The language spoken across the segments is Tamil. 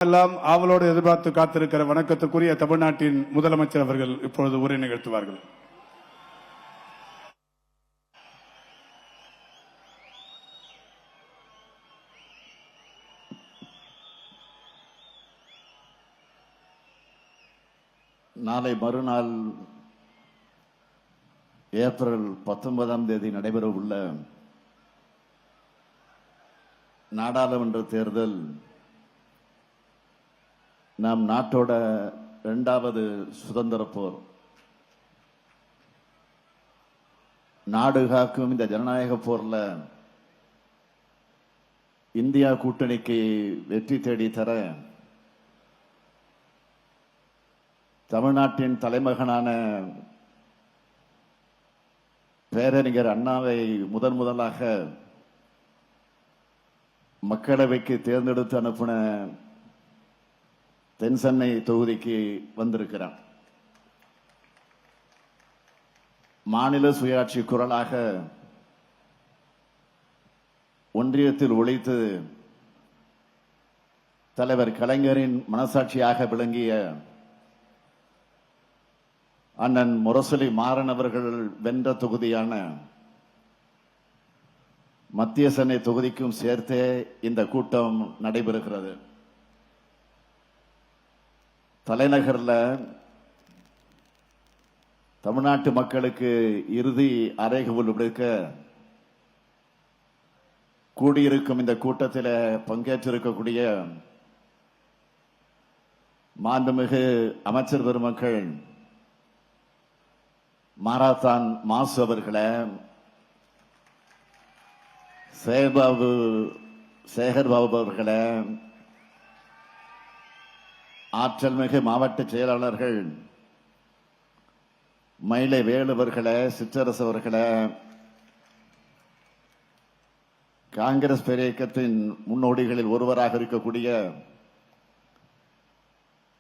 எல்லாம் ஆவலோடு எதிர்பார்த்து காத்திருக்கிற வணக்கத்துக்குரிய தமிழ்நாட்டின் முதலமைச்சர் அவர்கள் இப்பொழுது உரை நிகழ்த்துவார்கள். நாளை மறுநாள் ஏப்ரல் 19ஆம் தேதி நடைபெற உள்ள நாடாளுமன்ற தேர்தல் நம் நாட்டோட 2வது சுதந்திர போர். நாடு காக்கும் இந்த ஜனநாயக போர்ல இந்தியா கூட்டணிக்கு வெற்றி தேடி தர தமிழ்நாட்டின் தலைமகனான பேரறிஞர் அண்ணாவை முதலாக மக்களவைக்கு தேர்ந்தெடுத்து அனுப்பின தென்சென்னை தொகுதிக்கு வந்திருக்கிறார். மாநில சுயாட்சி குரலாக ஒன்றியத்தில் ஒழித்து தலைவர் கலைஞரின் மனசாட்சியாக விளங்கிய அண்ணன் முரசொலி மாறன் அவர்கள் வென்ற தொகுதியான மத்திய சென்னை தொகுதிக்கும் சேர்த்தே இந்த கூட்டம் நடைபெறுகிறது. தலைநகர்ல தமிழ்நாட்டு மக்களுக்கு இறுதி அறைகூவல் விடுக்க கூடியிருக்கும் இந்த கூட்டத்தில் பங்கேற்றிருக்கக்கூடிய மாண்புமிகு அமைச்சர் பெருமக்கள் மாராத்தான் மாசு அவர்களை, சேகர்பாபு அவர்களை, ஆற்றல் மிகு மாவட்ட செயலாளர்கள் மயிலை வேலுவர்களை, சிற்றரசு அவர்களை, காங்கிரஸ் பேரியக்கத்தின் முன்னோடிகளில் ஒருவராக இருக்கக்கூடிய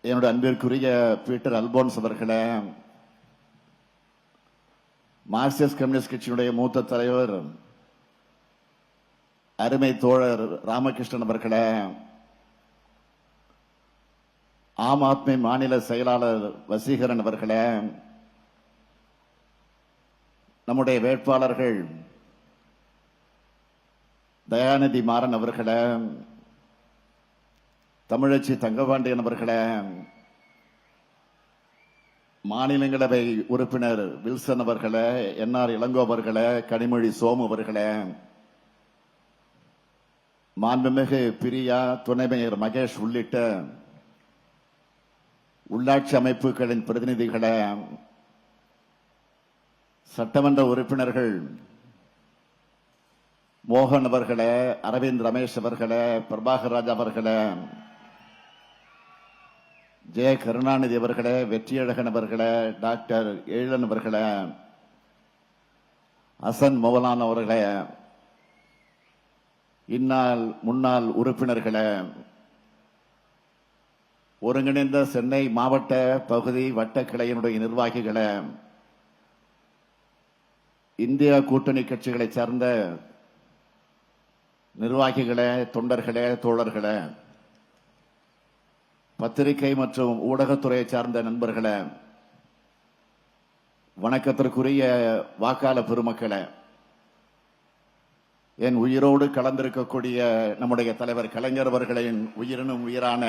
என்னுடைய அன்பிற்குரிய பீட்டர் அல்போன்ஸ் அவர்களை, மார்க்சிஸ்ட் கம்யூனிஸ்ட் கட்சியினுடைய மூத்த தலைவர் அருமை தோழர் ராமகிருஷ்ணன் அவர்களை, ஆம் ஆத்மி மாநில செயலாளர் வசீகரன் அவர்களே, நம்முடைய வேட்பாளர்கள் தயாநிதி மாறன் அவர்களே, தமிழச்சி தங்கபாண்டியன் அவர்களே, மாநிலங்களவை உறுப்பினர் வில்சன் அவர்களே, என்ஆர் இளங்கோ அவர்களே, கனிமொழி சோமு அவர்களே, மாண்புமிகு பிரியா, துணை மேயர் மகேஷ் உள்ளிட்ட உள்ளாட்சி அமைப்புகளின் பிரதிநிதிகளை, சட்டமன்ற உறுப்பினர்கள் மோகன் அவர்களே, அரவிந்த் ரமேஷ் அவர்களே, பிரபாகர் ராஜா அவர்களே, ஜெய கருணாநிதி அவர்களே, வெற்றியழகன் அவர்களே, டாக்டர் எழிலன் அவர்களே, அசன் மௌலான் அவர்களே, இந்நாள் முன்னாள் உறுப்பினர்களே, ஒருங்கிணைந்த சென்னை மாவட்ட பகுதி வட்ட கிளையினுடைய நிர்வாகிகளை, இந்தியா கூட்டணி கட்சிகளை சார்ந்த நிர்வாகிகளே, தொண்டர்களே, தோழர்களே, பத்திரிகை மற்றும் ஊடகத்துறையை சார்ந்த நண்பர்களே, வணக்கத்திற்குரிய வாக்காளர் பெருமக்களே, என் உயிரோடு கலந்திருக்கக்கூடிய நம்முடைய தலைவர் கலைஞர் அவர்களின் உயிரினும் உயிரான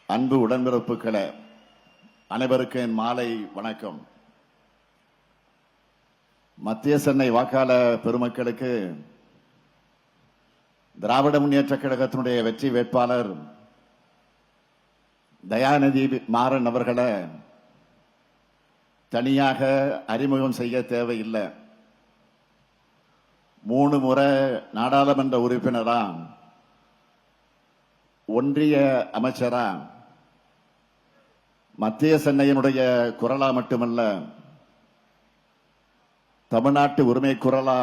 அன்பு உடன்பிறப்புகளே, அனைவருக்கு என் மாலை வணக்கம். மத்திய சென்னை வாக்காளர் பெருமக்களுக்கு திராவிட முன்னேற்ற கழகத்தினுடைய வெற்றி வேட்பாளர் தயாநிதி மாறன் அவர்களை தனியாக அறிமுகம் செய்ய தேவையில்லை. 3 முறை நாடாளுமன்ற உறுப்பினரா, ஒன்றிய அமைச்சரா, மத்திய சென்னையினுடைய குரலா மட்டுமல்ல, தமிழ்நாட்டு உரிமை குரலா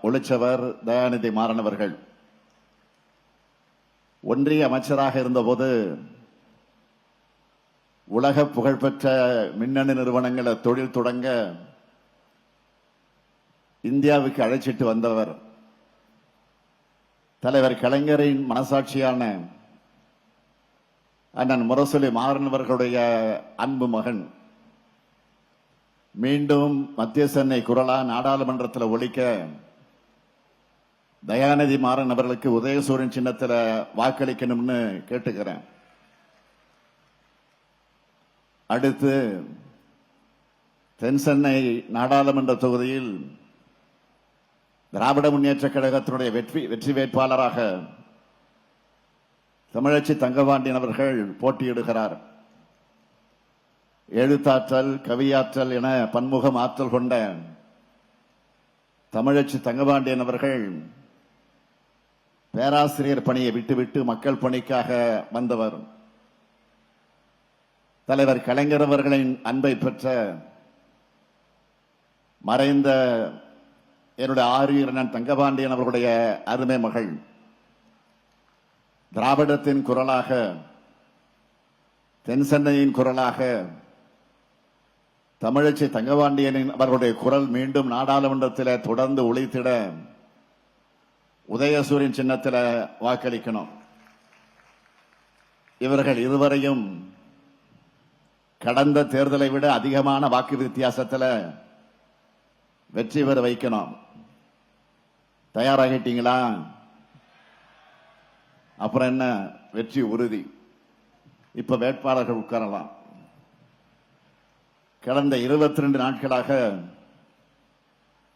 ஒழிச்சவர் தயாநிதி மாறன் அவர்கள். ஒன்றிய அமைச்சராக இருந்தபோது உலக புகழ்பெற்ற மின்னணு நிறுவனங்களை தொழில் தொடங்க இந்தியாவுக்கு அழைச்சிட்டு வந்தவர். தலைவர் கலைஞரின் மனசாட்சியான அண்ணன் முரசொலி மாறன் அவர்களுடைய அன்பு மகன் மீண்டும் மத்திய சென்னை குரலா நாடாளுமன்றத்தில் ஒலிக்க தயாநிதி மாறன் அவர்களுக்கு உதயசூரியன் சின்னத்தில் வாக்களிக்கணும்னு கேட்டுக்கிறேன். அடுத்து தென் சென்னை நாடாளுமன்ற தொகுதியில் திராவிட முன்னேற்ற கழகத்தினுடைய வெற்றி வேட்பாளராக தமிழச்சி தங்கபாண்டியன் அவர்கள் போட்டியிடுகிறார். எழுத்தாற்றல், கவியாற்றல் என பன்முகம் ஆற்றல் கொண்ட தமிழச்சி தங்கபாண்டியன் அவர்கள் பேராசிரியர் பணியை விட்டுவிட்டு மக்கள் பணிக்காக வந்தவர். தலைவர் கலைஞர் அவர்களின் அன்பை பெற்ற மறைந்த என்னுடைய ஆரியர் தங்கபாண்டியன் அவர்களுடைய அருமை மகள். திராவிடத்தின் குரலாக, தென் சென்னையின் குரலாக தமிழச்சி தங்கபாண்டியனின் அவர்களுடைய குரல் மீண்டும் நாடாளுமன்றத்தில் தொடர்ந்து ஒலித்திட உதயசூரியன் சின்னத்தில் வாக்களிக்கணும். இவர்கள் இருவரையும் கடந்த தேர்தலை விட அதிகமான வாக்கு வித்தியாசத்தில் வெற்றி பெற வைக்கணும். தயாராகிட்டீங்களா? அப்புறம் என்ன, வெற்றி உறுதி. இப்ப வேட்பாளர்கள் உட்காரலாம். கடந்த 22 நாட்களாக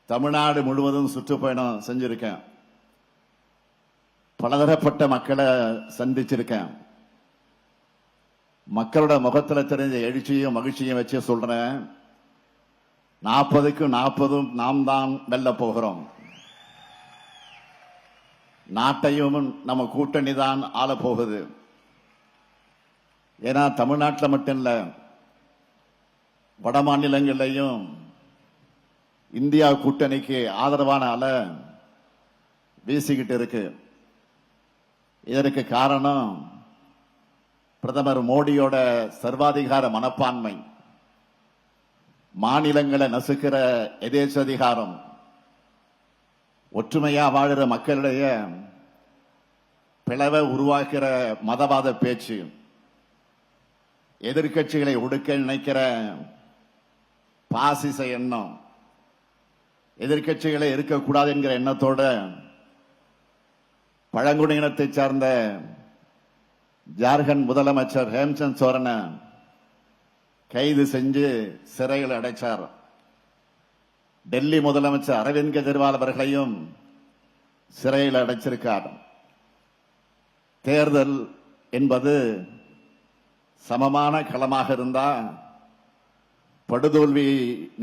தமிழ்நாடு முழுவதும் சுற்றுப்பயணம் செஞ்சிருக்கேன். பலதரப்பட்ட மக்களை சந்திச்சிருக்கேன். மக்களோட முகத்துல தெரிஞ்ச எழுச்சியும் மகிழ்ச்சியும் வச்சு சொல்றேன், 40க்கு 40 நாம் தான் வெல்ல போகிறோம். நாட்டையும் நம்ம கூட்டணி தான் ஆள போகுது. ஏன்னா தமிழ்நாட்டில் மட்டும் இல்ல, வட மாநிலங்களிலையும் இந்தியா கூட்டணிக்கு ஆதரவான அலை வீசிக்கிட்டு இருக்கு. இதற்கு காரணம் பிரதமர் மோடியோட சர்வாதிகார மனப்பான்மை, மாநிலங்களை நசுக்கிற எதேச்சதிகாரம், ஒற்றுமையா வாழுற மக்களிடையே பிளவை உருவாக்குற மதவாத பேச்சு, எதிர்கட்சிகளை ஒடுக்க நினைக்கிற பாசிச எண்ணம், எதிர்கட்சிகளை இருக்கக்கூடாது என்கிற எண்ணத்தோட பழங்குடியினத்தை சார்ந்த ஜார்க்கண்ட் முதலமைச்சர் ஹேம்சந்த் சோரனை கைது செஞ்சு சிறையில் அடைச்சார். டெல்லி முதலமைச்சர் அரவிந்த் கெஜ்ரிவால் அவர்களையும் சிறையில் அடைச்சிருக்கார். தேர்தல் என்பது சமமான களமாக இருந்தா படுதோல்வி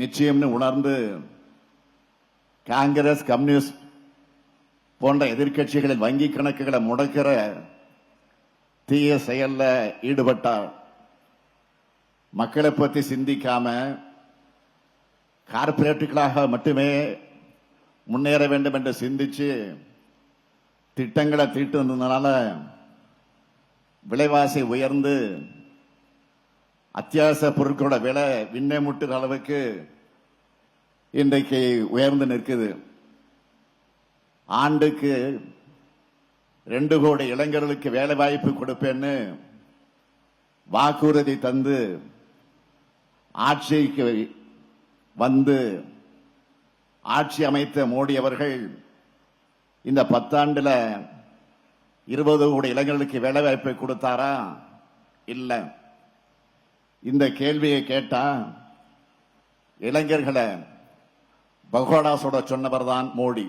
நிச்சயம்னு உணர்ந்து காங்கிரஸ், கம்யூனிஸ்ட் போன்ற எதிர்கட்சிகளின் வங்கி கணக்குகளை முடக்கிற தீய செயல்ல ஈடுபட்டார். மக்களை பற்றி சிந்திக்காம கார்பரேட்டுகளாக மட்டுமே முன்னேற வேண்டும் என்று சிந்திச்சு திட்டங்களை தீட்டுனதுனால விலைவாசி உயர்ந்து அத்தியாவசிய பொருட்களோட விலை விண்ணை முட்டுற அளவுக்கு இன்றைக்கு உயர்ந்து நிற்குது. ஆண்டுக்கு 2 கோடி இளைஞர்களுக்கு வேலை வாய்ப்பு கொடுப்பேன்னு வாக்குறுதி தந்து ஆட்சிக்கு வந்து ஆட்சி அமைத்த மோடி அவர்கள் இந்த 10 ஆண்டுல 20 கோடி இளைஞர்களுக்கு வேலை வாய்ப்பை கொடுத்தாரா? இல்ல. இந்த கேள்வியை கேட்டா இளைஞர்களை பகோடா சுட சொன்னவர் தான் மோடி.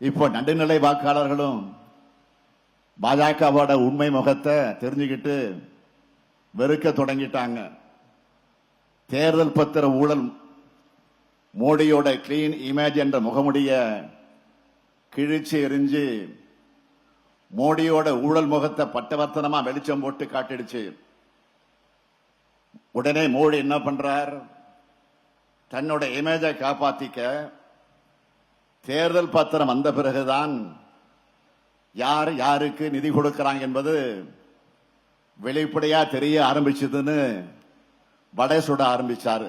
இப்போ நடுநிலை வாக்காளர்களும் பாஜகவோட உண்மை முகத்தை தெரிஞ்சுக்கிட்டு வெறுக்க தொடங்கிட்டாங்க. தேர்தல் பத்திர ஊழல், மோடியோட கிளீன் இமேஜ் என்ற முகமுடிய கிழிச்சு எரிஞ்சு மோடியோட ஊழல் முகத்தை பட்டவர்த்தனமா வெளிச்சம் போட்டு காட்டிடுச்சு. உடனே மோடி என்ன பண்றார்? தன்னோட இமேஜை காப்பாத்திக்க தேர்தல் பத்திரம் வந்த பிறகுதான் யார் யாருக்கு நிதி கொடுக்கிறாங்க என்பது வெளிப்படையா தெரிய ஆரம்பிச்சதுன்னு வடை சுட ஆரம்பிச்சாரு.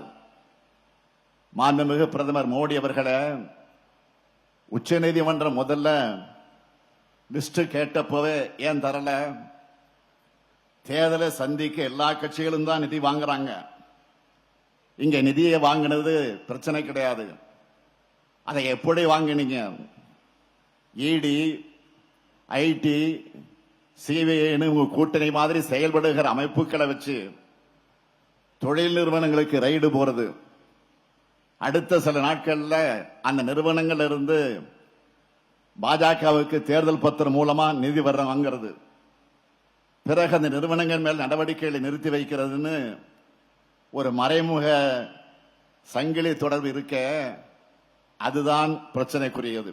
மாண்புமிகு பிரதமர் மோடி அவர்களை உச்ச நீதிமன்றம் முதல்ல லிஸ்ட் கேட்டப்போவே ஏன் தரல? தேர்தலை சந்திக்க எல்லா கட்சிகளும் தான் நிதி வாங்குறாங்க. இங்க நிதியை வாங்கினது பிரச்சனை கிடையாது. அதை எப்படி வாங்கினீங்க? இடி, ஐடி, சிபிஐ கூட்டணி மாதிரி செயல்படுகிற அமைப்புகளை வச்சு தொழில் நிறுவனங்களுக்கு ரைடு போறது. அடுத்த சில நாட்கள்ல அந்த நிறுவனங்கள் இருந்து பாஜகவுக்கு தேர்தல் பத்திரம் மூலமா நிதி வாங்கிறது. பிறகு அந்த நிறுவனங்கள் மேல் நடவடிக்கைகளை நிறுத்தி வைக்கிறதுன்னு ஒரு மறைமுக சங்கிலி தொடர்பு இருக்க, அதுதான் பிரச்சனைக்குரியது.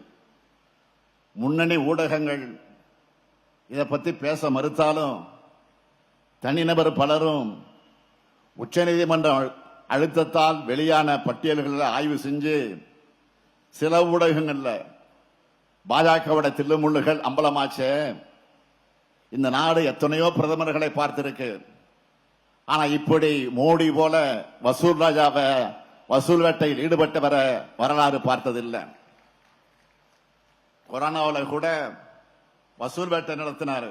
முன்னணி ஊடகங்கள் இதை பத்தி பேச மறுத்தாலும் தனிநபர் பலரும் உச்சநீதிமன்ற அழுத்தத்தால் வெளியான பட்டியல்களை ஆய்வு செஞ்சு சில ஊடகங்கள்ல பாஜகவோட தில்லுமுள்ளுகள் அம்பலமாச்சே. இந்த நாடு எத்தனையோ பிரதமர்களை பார்த்திருக்கு. ஆனா இப்படி மோடி போல வசூல் ராஜாவை வசூல் வேட்டையில் ஈடுபட்டவரை வரலாறு பார்த்ததில்லை. கொரோனாவில் கூட வசூல் வேட்டை நடத்தினார்.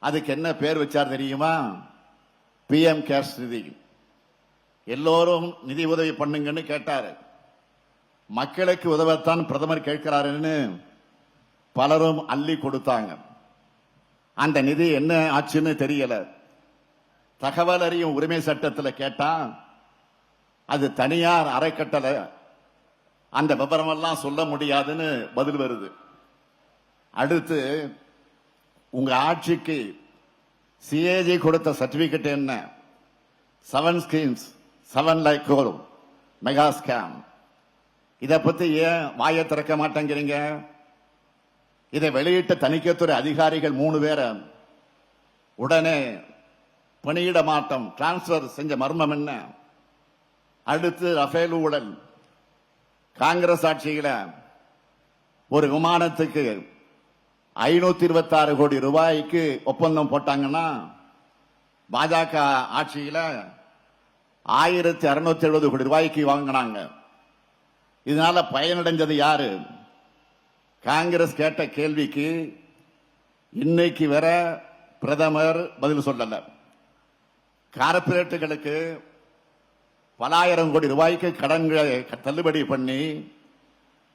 அதுக்கு என்ன பேர் வச்சார் தெரியுமா? PM கேர்ஸ் நிதி. எல்லோரும் நிதி உதவி பண்ணுங்கன்னு கேட்டாரு. மக்களுக்கு உதவத்தான் பிரதமர் கேட்கிறாருன்னு பலரும் அள்ளி கொடுத்தாங்க. அந்த நிதி என்ன ஆச்சுன்னு தெரியல. தகவல் அறியும் உரிமை சட்டத்தில் கேட்டா அது தனியார் அறக்கட்டளை, அந்த விவரமெல்லாம் சொல்ல முடியாதுன்னு பதில் வருது. அடுத்து உங்க ஆட்சிக்கு சிஏஜி கொடுத்த சர்டிபிகேட் என்ன? 7 ஸ்கீம்ஸ் 7 லைக் மெகா ஸ்கேம். இதை பத்தி ஏன் வாயை திறக்க மாட்டேங்கிறீங்க? இதை வெளியிட்ட தணிக்கைத்துறை அதிகாரிகள் 3 பேரை உடனே பணியிட மாற்றம், டிரான்ஸ்பர் செஞ்ச மர்மம் என்ன? அடுத்து ரஃபேல் ஊழல். காங்கிரஸ் ஆட்சியில ஒரு விமானத்துக்கு 526 கோடி ரூபாய்க்கு ஒப்பந்தம் போட்டாங்கன்னா பாஜக ஆட்சியில 1670 கோடி ரூபாய்க்கு வாங்கினாங்க. இதனால பயனடைஞ்சது யாரு? காங்கிரஸ் கேட்ட கேள்விக்கு இன்னைக்கு வர பிரதமர் பதில் சொல்லல. கார்பரேட்டுகளுக்கு பல ஆயிரம் கோடி ரூபாய்க்கு கடன்களை தள்ளுபடி பண்ணி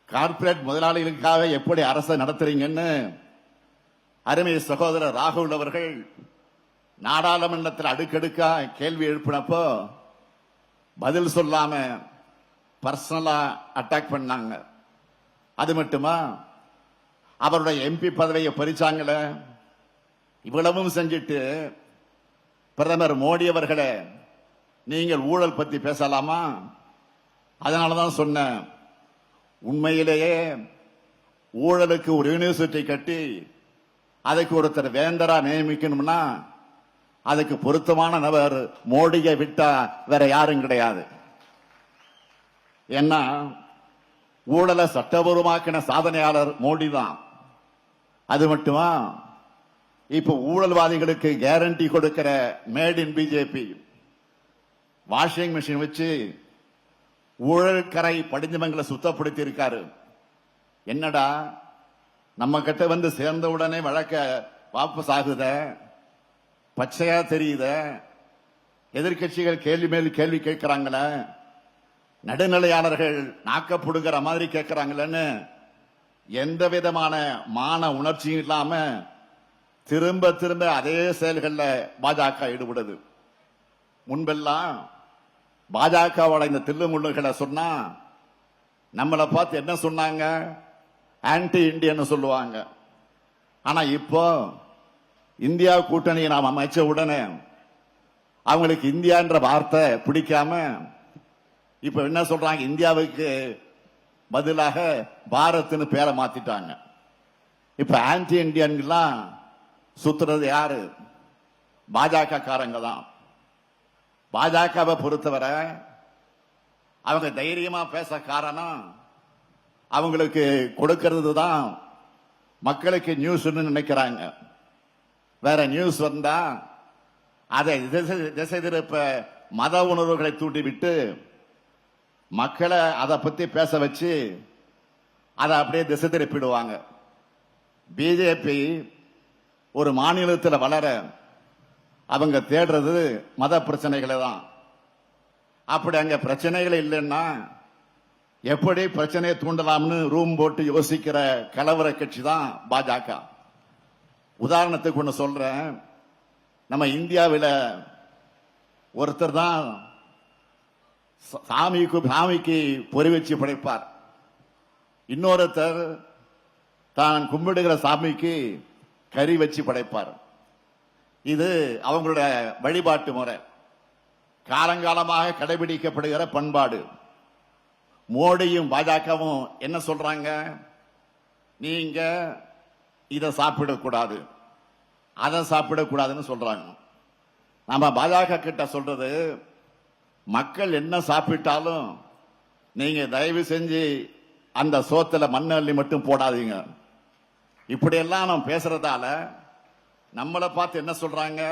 கார்பரேட் முதலாளிகளுக்காக எப்படி அரசை நடத்துறீங்கன்னு அருமை சகோதரர் ராகுல் அவர்கள் நாடாளுமன்றத்தில் அடுக்கடுக்கா கேள்வி எழுப்பினப்போ பதில் சொல்லாம பர்சனலா அட்டாக் பண்ணாங்க. அது மட்டுமா, அவருடைய MP பதவியை பறிச்சாங்களே. இவ்வளவும் செஞ்சிட்டு பிரதமர் மோடி அவர்களே, நீங்கள் ஊழல் பத்தி பேசலாமா? அதனாலதான் சொன்னேன், உண்மையிலேயே ஊழலுக்கு ஒரு யூனிவர்சிட்டி கட்டி அதுக்கு ஒருத்தர் வேந்தரா நியமிக்கணும்னா அதுக்கு பொருத்தமான நபர் மோடியை விட்டா வேற யாரும் கிடையாது. ஏன்னா ஊழலை சட்டபூர்வமாக்கின சாதனையாளர் மோடி தான். அது மட்டுமா, இப்ப ஊழல்வாதிகளுக்கு கேரண்டி கொடுக்கிற made in BJP washing machine வச்சு ஊழல் கரை படிஞ்சவங்களை சுத்தப்படுத்தி இருக்காரு. என்னடா நம்ம கிட்ட வந்து சேர்ந்த உடனே வழக்க வாபஸ் ஆகுத, பச்சையா தெரியுத, எதிர்கட்சிகள் கேள்வி மேல் கேள்வி கேட்கிறாங்களே, நடுநிலையாளர்கள் நாக்கப்படுகிற மாதிரி கேட்கிறாங்களேன்னு எந்த விதமான மான உணர்ச்சியும் இல்லாம திரும்ப திரும்ப அதே செயல்கள்ல பாஜக ஈடுபடுது. முன்பெல்லாம் பாஜகவோட இந்த தில்லுமுள்ளுகளை சொன்னா நம்மளை பார்த்து என்ன சொன்னாங்க? ஆன்டி இந்தியன் சொல்லுவாங்க. ஆனா இப்போ இந்தியா கூட்டணியை நாம் அமைச்ச உடனே அவங்களுக்கு இந்தியான்ற வார்த்தை பிடிக்காம இப்ப என்ன சொல்றாங்க? இந்தியாவுக்கு பதிலாக பாரத்னு பேரை மாத்திட்டாங்க. இப்ப ஆன்டி இந்தியன்லாம் சுத்துறது யாரு? பாஜக காரங்க தான். பாஜகவை பொறுத்தவரை அவங்க தைரியமா பேச காரணம் அவங்களுக்கு கொடுக்கிறது தான் மக்களுக்கு நியூஸ் நினைக்கிறாங்க. வேற நியூஸ் வந்தா அதை திசை திருப்ப மத உணர்வுகளை தூண்டிவிட்டு மக்களை அதை பத்தி பேச வச்சு அதை அப்படியே திசை திருப்பிடுவாங்க. பிஜேபி ஒரு மாநிலத்தில் வளர அவங்க தேடுறது மத பிரச்சனைகளை தான். அப்படி அங்க பிரச்சனைகள் இல்லைன்னா எப்படி பிரச்சனையை தூண்டலாம்னு ரூம் போட்டு யோசிக்கிற கலவர கட்சி தான் பாஜக. உதாரணத்துக்கு ஒண்ணு சொல்றேன். நம்ம இந்தியாவில் ஒருத்தர் தான் சாமிக்கு பொறி வச்சு படைப்பார். இன்னொருத்தர் தான் கும்பிடுகிற சாமிக்கு கறி வச்சு படைப்பார். இது அவங்களுடைய வழிபாட்டு முறை, காலங்காலமாக கடைபிடிக்கப்படுகிற பண்பாடு. மோடியும் பாஜகவும் என்ன சொல்றாங்க? நீங்க இதை சாப்பிடக்கூடாது, அதை சாப்பிடக்கூடாதுன்னு சொல்றாங்க. நாம பாஜக கிட்ட சொல்றது, மக்கள் என்ன சாப்பிட்டாலும் நீங்க தயவு செஞ்சு அந்த சோத்துல மண்ணள்ளி மட்டும் போடாதீங்க. இப்படியெல்லாம் நாம் பேசுறதால நம்மளை பார்த்து என்ன சொல்றாங்க?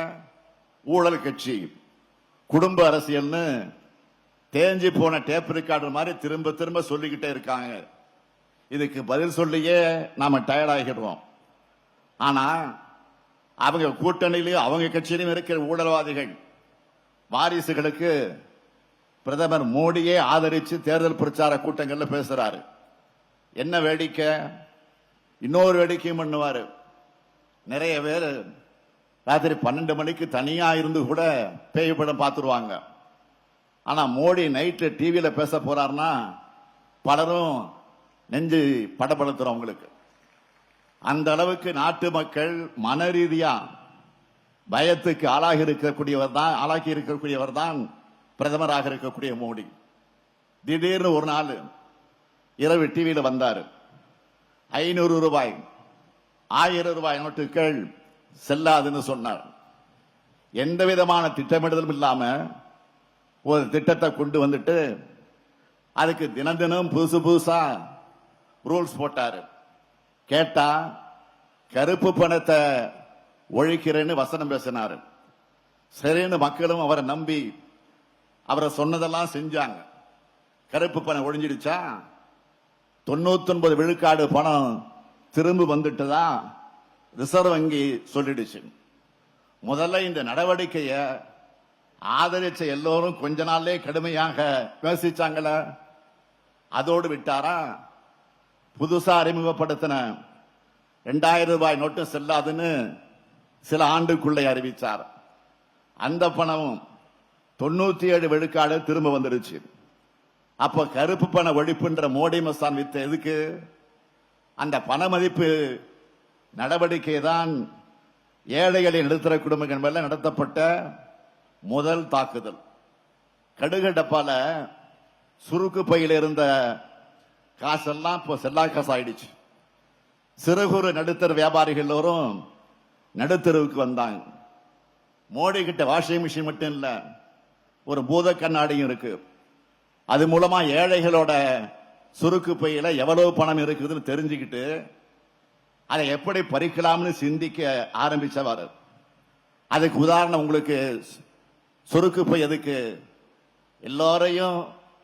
ஊழல் கட்சி, குடும்ப அரசியல்னு தேஞ்சி போன டேப் ரெக்கார்டர் மாதிரி திரும்ப திரும்ப சொல்லிக்கிட்டே இருக்காங்க. இதுக்கு பதில் சொல்லியே நாம டயர்ட் ஆகிடுவோம். ஆனா அவங்க கூட்டணியிலும் அவங்க கட்சியிலும் இருக்கிற ஊழல்வாதிகள் வாரிசுகளுக்கு பிரதமர் மோடியே ஆதரிச்சு தேர்தல் பிரச்சார கூட்டங்கள்ல பேசுறாரு. என்ன வேடிக்கை! இன்னொரு வேடிக்கையும் பண்ணுவாரு. நிறைய பேர் ராத்திரி 12 மணிக்கு தனியா இருந்து கூட பேய் படம் பார்த்துருவாங்க. ஆனா மோடி நைட்டு டிவியில பேச போறாருன்னா பலரும் நெஞ்சு படப்படுத்துறோம் உங்களுக்கு. அந்த அளவுக்கு நாட்டு மக்கள் மன ரீதியா பயத்துக்கு ஆளாகி இருக்கக்கூடியவர் தான் பிரதமராக இருக்கக்கூடிய மோடி. திடீர்னு ஒரு நாள் இரவு டிவியில வந்தாரு. 500 ரூபாய் 1000 ரூபாய் நோட்டுகள் செல்லாதுன்னு சொன்னார். எந்த விதமான திட்டமிடுதலும் இல்லாம ஒரு திட்டத்தை கொண்டு வந்துட்டு அதுக்கு தினம் தினம் புதுசு புதுசா ரூல்ஸ் போட்டாரு. கேட்டா கருப்பு பணத்தை ஒழிக்கிறேன்னு வசனம் பேசினாரு. சரின்னு மக்களும் அவரை நம்பி அவரை சொன்னதெல்லாம் செஞ்சாங்க. கருப்பு பணம் ஒழிஞ்சிடுச்சா? 99 விழுக்காடு பணம் திரும்ப வந்துட்டுதா ரிசர்வ் வங்கி சொல்லிடுச்சு. முதல்ல இந்த நடவடிக்கைய ஆதரிச்ச எல்லோரும் கொஞ்ச நாள்லே கடுமையாக விமர்சிச்சாங்கள, அதோடு விட்டாரா? புதுசா அறிமுகப்படுத்தின 2000 ரூபாய் நோட்டு செல்லாதுன்னு சில ஆண்டுக்குள்ளே அறிவிச்சார். அந்த பணமும் 97 விழுக்காடு திரும்ப வந்துருச்சு. அப்ப கருப்பு பண ஒழிப்புன்ற மோடி மஸ்தான் வித்த எதுக்கு? அந்த பண மதிப்பு நடவடிக்கை தான் ஏழைகளின் நடுத்தர குடும்பங்கள் மேல நடத்தப்பட்ட முதல் தாக்குதல். கடுகு டப்பால சுருக்கு பையில இருந்த காசெல்லாம் இப்போ செல்லா காசு ஆயிடுச்சு. சிறு குறு நடுத்தர வியாபாரிகள் எல்லோரும் நடுத்தருவுக்கு வந்தாங்க. மோடி கிட்ட வாஷிங் மிஷின் மட்டும் இல்ல, ஒரு பூத கண்ணாடியும் இருக்கு. அது மூலமா ஏழைகளோட சுருக்கு பையில எவ்வளவு பணம் இருக்குதுன்னு தெரிஞ்சுக்கிட்டு அதை எப்படி பறிக்கலாம்னு சிந்திக்க ஆரம்பிச்சவர். அதுக்கு உதாரணம் உங்களுக்கு சுருக்கு பை எதுக்கு? எல்லாரையும்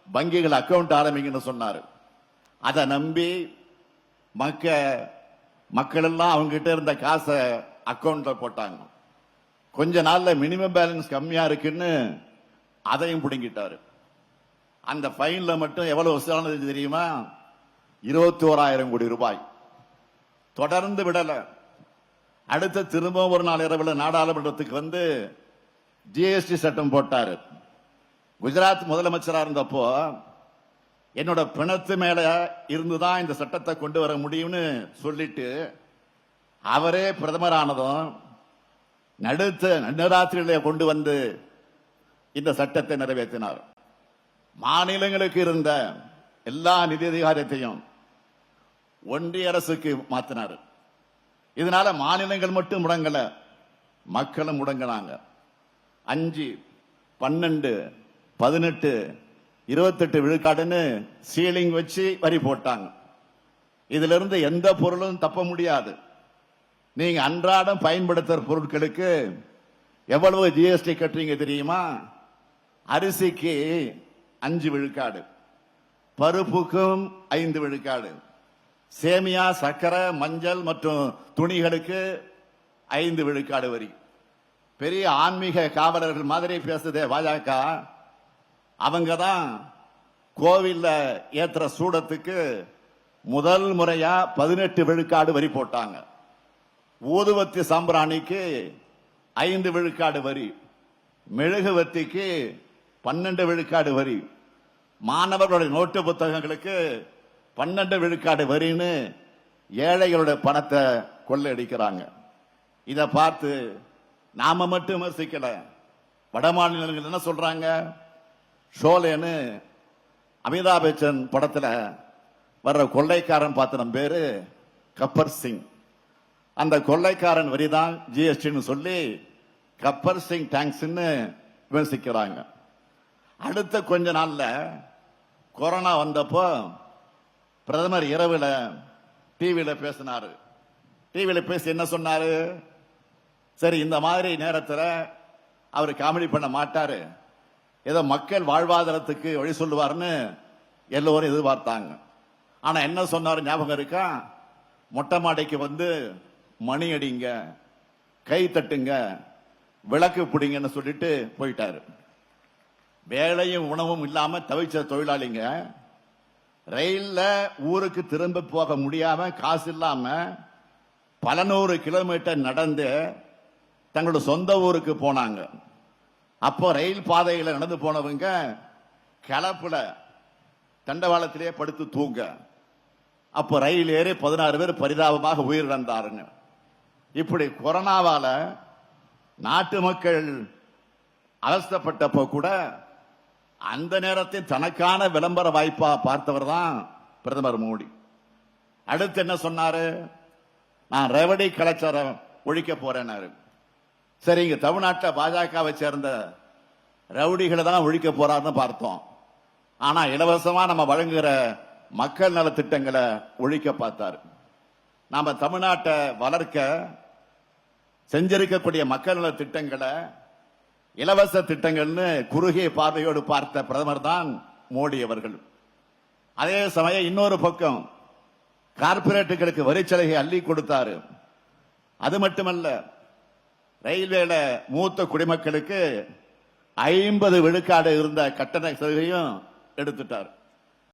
வங்கிகள் அக்கவுண்ட் ஆரம்பிங்கன்னு சொன்னாரு. அதை நம்பி மக்கள் எல்லாம் அவங்க கிட்ட இருந்த காசை அக்கவுண்ட்ல போட்டாங்க. கொஞ்ச நாள்ல மினிமம் பேலன்ஸ் கம்மியா இருக்குன்னு அதையும் பிடுங்கிட்டாரு. அந்த ஃபைன்ல மட்டும் எவ்வளவு வசூலானது தெரியுமா? 21,000 கோடி ரூபாய். தொடர்ந்து விடல. அடுத்த திரும்ப ஒரு நாள் இரவில் நாடாளுமன்றத்துக்கு வந்து ஜிஎஸ்டி சட்டம் போட்டாரு. குஜராத் முதலமைச்சரா இருந்தப்போ என்னோட பிணத்து மேல இருந்துதான் இந்த சட்டத்தை கொண்டு வர முடியும்னு சொல்லிட்டு அவரே பிரதமர் ஆனதும் நடுராத்திரியில கொண்டு வந்து இந்த சட்டத்தை நிறைவேற்றினார். மாநிலங்களுக்கு இருந்த எல்லா நிதி அதிகாரத்தையும் ஒன்றிய அரசுக்கு மாத்தினார். இதனால மாநிலங்கள் மட்டும் முடங்கல, மக்களும் முடங்கினாங்க. 5, 12, 18, 28 விழுக்காடுன்னு சீலிங் வச்சு வரி போட்டாங்க. இதுல இருந்து எந்த பொருளும் தப்ப முடியாது. நீங்க அன்றாடம் பயன்படுத்துற பொருட்களுக்கு எவ்வளவு ஜிஎஸ்டி கட்டுறீங்க தெரியுமா? அரிசிக்கு 5 விழுக்காடு, பருப்புக்கும் 5 விழுக்காடு, சேமியா, சர்க்கரை, மஞ்சள் மற்றும் துணிகளுக்கு 5 விழுக்காடு வரி. பெரிய ஆன்மீக காவலர்கள் மாதிரி பேசுதே பாஜக. அவங்க தான் கோவில்ல ஏத்துற சூடத்துக்கு முதல் முறையா 18 விழுக்காடு வரி போட்டாங்க. ஊதுவத்தி சாம்பிராணிக்கு 5 விழுக்காடு வரி, மெழுகுவத்திக்கு 12 விழுக்காடு வரி, மாணவர்களுடைய நோட்டு புத்தகங்களுக்கு 12 விழுக்காடு வரின்னு ஏழைகளுடைய பணத்தை கொள்ளையடிக்கிறாங்க. இதை பார்த்து நாம மட்டும் விமர்சிக்கல. வட மாநிலங்கள் என்ன சொல்றாங்க? ஷோலேன்னு அமிதாப் பச்சன் படத்துல வர்ற கொள்ளைக்காரன் பாத்திரம் பேரு கப்பர் சிங். அந்த கொள்ளைக்காரன் வரிதான் ஜிஎஸ்டின்னு சொல்லி கப்பர் சிங் டாக்ஸ்ன்னு விமர்சிக்கிறாங்க. அடுத்த கொஞ்ச நாள்ல கொரோனா வந்தப்போ பிரதமர் இரவுல டிவியில பேசினாரு. டிவியில பேசி என்ன சொன்னாரு? சரி, இந்த மாதிரி நேரத்தில் அவர் காமெடி பண்ண மாட்டாரு, ஏதோ மக்கள் வாழ்வாதாரத்துக்கு வழி சொல்லுவார்னு எல்லோரும் எதிர்பார்த்தாங்க. ஆனா என்ன சொன்னாரு ஞாபகம் இருக்கா? மொட்டை மாடிக்கு வந்து மணி அடிங்க, கை தட்டுங்க, விளக்கு பிடிங்கன்னு சொல்லிட்டு போயிட்டாரு. வேலையும் உணவும் இல்லாம தவிச்ச தொழிலாளிங்க ரயில்ல ஊருக்கு திரும்ப போக முடியாம காசு இல்லாம பல 100 கிலோமீட்டர் நடந்து தங்களோட சொந்த ஊருக்கு போனாங்க. அப்போ ரயில் பாதையில நடந்து போனவங்க கிளப்புல தண்டவாளத்திலேயே படுத்து தூங்க. அப்போ ரயில் ஏறி 16 பேர் பரிதாபமாக உயிரிழந்தாருங்க. இப்படி கொரோனாவால நாட்டு மக்கள் அவஸ்தைப்பட்டப்போ கூட அந்த நேரத்தில் தனக்கான விளம்பர வாய்ப்பா பார்த்தவர் தான் பிரதமர் மோடி. அடுத்து என்ன சொன்னாரு? நான் ரெவடி கலாச்சாரம் ஒழிக்க போறேன்னாரு. சரி, இங்க தமிழ்நாட்டில் பாஜகவை சேர்ந்த ரவுடிகளை தான் ஒழிக்க போறாருன்னு பார்த்தோம். ஆனா இலவசமா நம்ம வழங்குகிற மக்கள் நல திட்டங்களை ஒழிக்க பார்த்தாரு. நாம தமிழ்நாட்டை வளர்க்க செஞ்சிருக்கக்கூடிய மக்கள் நல திட்டங்களை இலவச திட்டங்கள்னு குறுகிய பார்வையோடு பார்த்த பிரதமர் தான் மோடி அவர்கள். அதே சமயம் இன்னொரு பக்கம் கார்பரேட்டுகளுக்கு வரிச்சலுகை அள்ளி கொடுத்தாரு. அது மட்டுமல்ல, ரயில்வேல மூத்த குடிமக்களுக்கு 50 விழுக்காடு இருந்த கட்டண சலுகையும் எடுத்துட்டார்.